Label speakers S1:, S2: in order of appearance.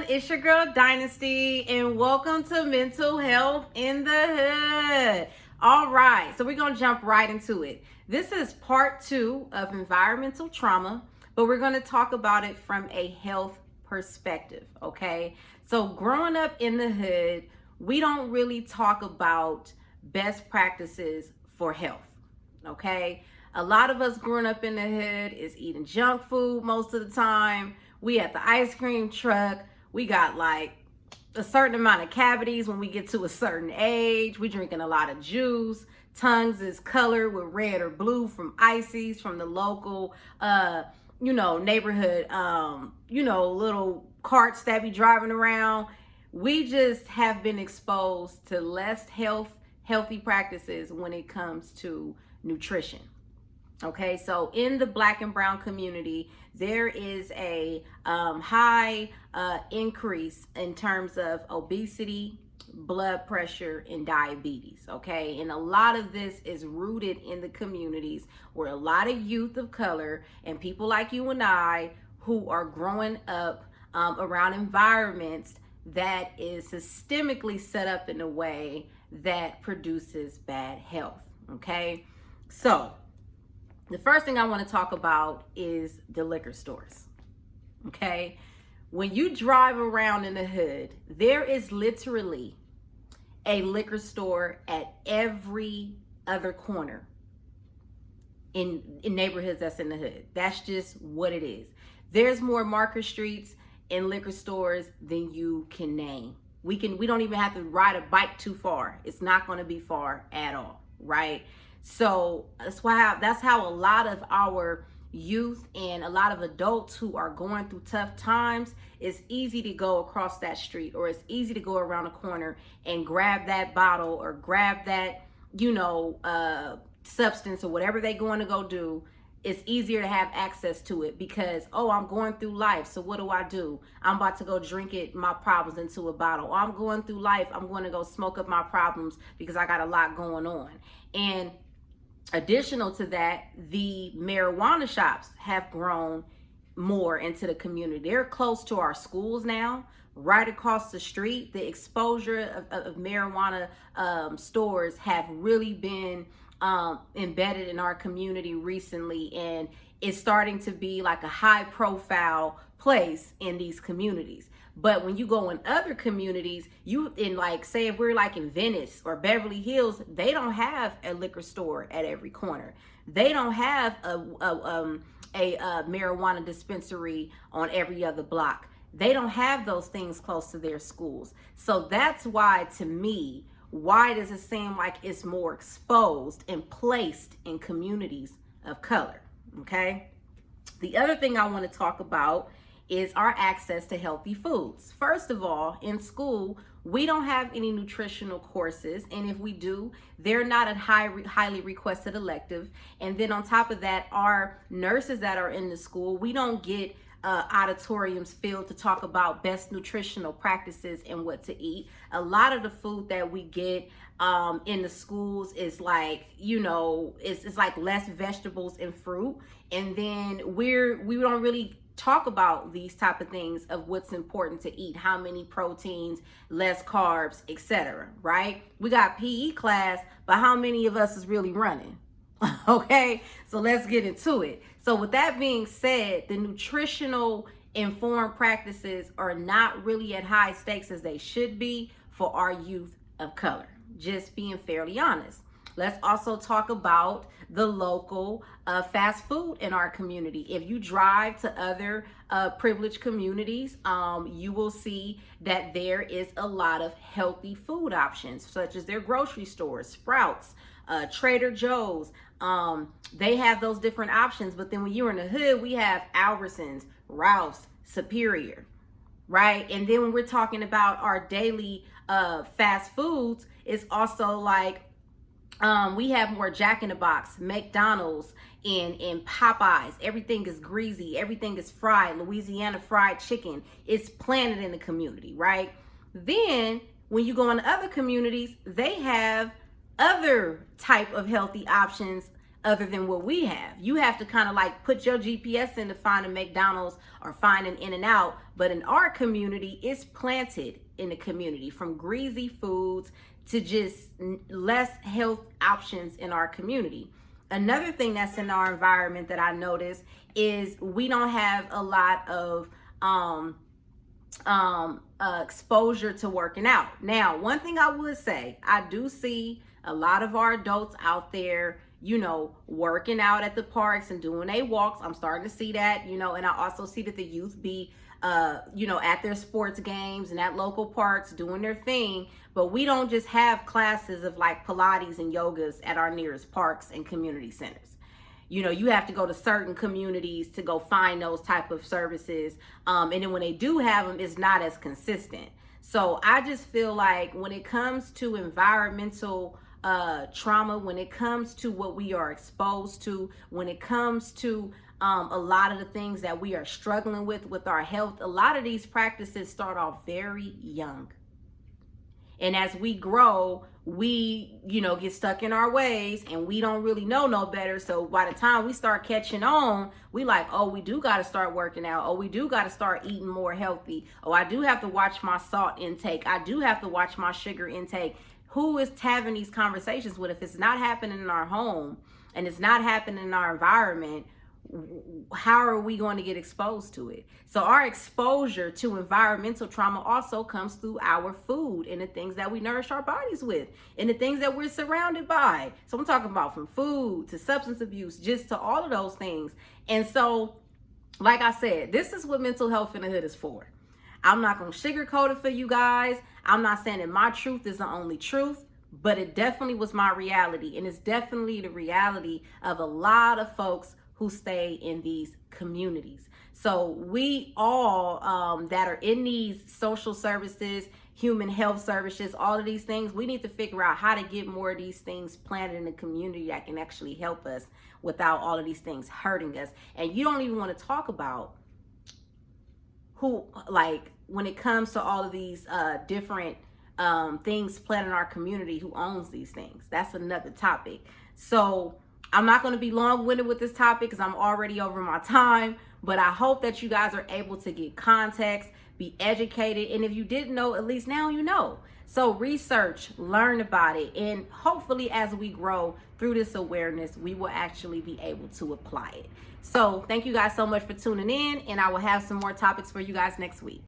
S1: It's your girl Dynasty, and welcome to Mental Health in the Hood. All right, so we're going to jump right into it. This is part 2 of environmental trauma, but we're going to talk about it from a health perspective, okay? So growing up in the hood, we don't really talk about best practices for health, okay? A lot of us growing up in the hood is eating junk food most of the time. We at the ice cream truck. We got like a certain amount of cavities when we get to a certain age. We drinking a lot of juice. Tongues is colored with red or blue from ices from the local, neighborhood, little carts that be driving around. We just have been exposed to less healthy practices when it comes to nutrition. Okay, so in the Black and brown community, there is a high increase in terms of obesity, blood pressure, and diabetes. Okay, and a lot of this is rooted in the communities where a lot of youth of color and people like you and I who are growing up around environments that is systemically set up in a way that produces bad health. Okay, so the first thing I want to talk about is the liquor stores, okay? When you drive around in the hood, there is literally a liquor store at every other corner in neighborhoods that's in the hood. That's just what it is. There's more market streets and liquor stores than you can name. We don't even have to ride a bike too far. It's not going to be far at all, right? So that's how a lot of our youth and a lot of adults who are going through tough times, it's easy to go across that street, or it's easy to go around a corner and grab that bottle or grab that, substance or whatever they're going to go do. It's easier to have access to it because, I'm going through life. So what do? I'm about to go drink my problems into a bottle. I'm going through life. I'm going to go smoke up my problems because I got a lot going on. And additional to that, the marijuana shops have grown more into the community. They're close to our schools now, right across the street. The exposure of marijuana stores have really been embedded in our community recently, and it's starting to be like a high profile place in these communities. But when you go in other communities, say if we're like in Venice or Beverly Hills, they don't have a liquor store at every corner. They don't have a marijuana dispensary on every other block. They don't have those things close to their schools. So that's why, to me, why does it seem like it's more exposed and placed in communities of color? Okay. The other thing I want to talk about is our access to healthy foods. First of all, in school, we don't have any nutritional courses, and if we do, they're not a highly requested elective. And then on top of that, our nurses that are in the school, we don't get auditoriums filled to talk about best nutritional practices and what to eat. A lot of the food that we get in the schools is like, it's like less vegetables and fruit. And then we don't really talk about these type of things of what's important to eat, how many proteins, less carbs, etc. Right? We got PE class, but how many of us is really running? Okay, so let's get into it. So with that being said, the nutritional informed practices are not really at high stakes as they should be for our youth of color. Just being fairly honest. Let's also talk about the local fast food in our community. If you drive to other privileged communities, you will see that there is a lot of healthy food options, such as their grocery stores, Sprouts, Trader Joe's. They have those different options. But then when you're in the hood, we have Albertsons, Ralph's, Superior, right? And then when we're talking about our daily fast foods, it's also like we have more Jack in the Box, McDonald's, and Popeyes. Everything is greasy. Everything is fried. Louisiana fried chicken. It's planted in the community, right? Then when you go into other communities, they have other type of healthy options other than what we have. You have to kind of like put your GPS in to find a McDonald's or find an In-N-Out. But in our community, it's planted in the community, from greasy foods to just less health options in our community. Another thing that's in our environment that I notice is we don't have a lot of exposure to working out. Now, one thing I would say, I do see a lot of our adults out there, you know, working out at the parks and doing their walks. I'm starting to see that, you know, and I also see that the youth be, you know, at their sports games and at local parks doing their thing. But we don't just have classes of like Pilates and yogas at our nearest parks and community centers. You know, you have to go to certain communities to go find those type of services. And then when they do have them, it's not as consistent. So I just feel like when it comes to environmental trauma, when it comes to what we are exposed to, when it comes to a lot of the things that we are struggling with our health, a lot of these practices start off very young. And as we grow, we, you know, get stuck in our ways and we don't really know no better. So by the time we start catching on, we like, oh, we do got to start working out. Oh, we do got to start eating more healthy. Oh, I do have to watch my salt intake. I do have to watch my sugar intake. Who is having these conversations with? If it's not happening in our home and it's not happening in our environment, how are we going to get exposed to it? So our exposure to environmental trauma also comes through our food and the things that we nourish our bodies with and the things that we're surrounded by. So I'm talking about from food to substance abuse, just to all of those things. And so, like I said, this is what mental health in the hood is for. I'm not going to sugarcoat it for you guys. I'm not saying that my truth is the only truth, but it definitely was my reality. And it's definitely the reality of a lot of folks who stay in these communities. So we all that are in these social services, human health services, all of these things, we need to figure out how to get more of these things planted in the community that can actually help us without all of these things hurting us. And you don't even want to talk about who, like, when it comes to all of these different things planted in our community, who owns these things. That's another topic. So I'm not going to be long-winded with this topic because I'm already over my time, but I hope that you guys are able to get context, be educated, and if you didn't know, at least now you know. So research, learn about it, and hopefully as we grow through this awareness, we will actually be able to apply it. So thank you guys so much for tuning in, and I will have some more topics for you guys next week.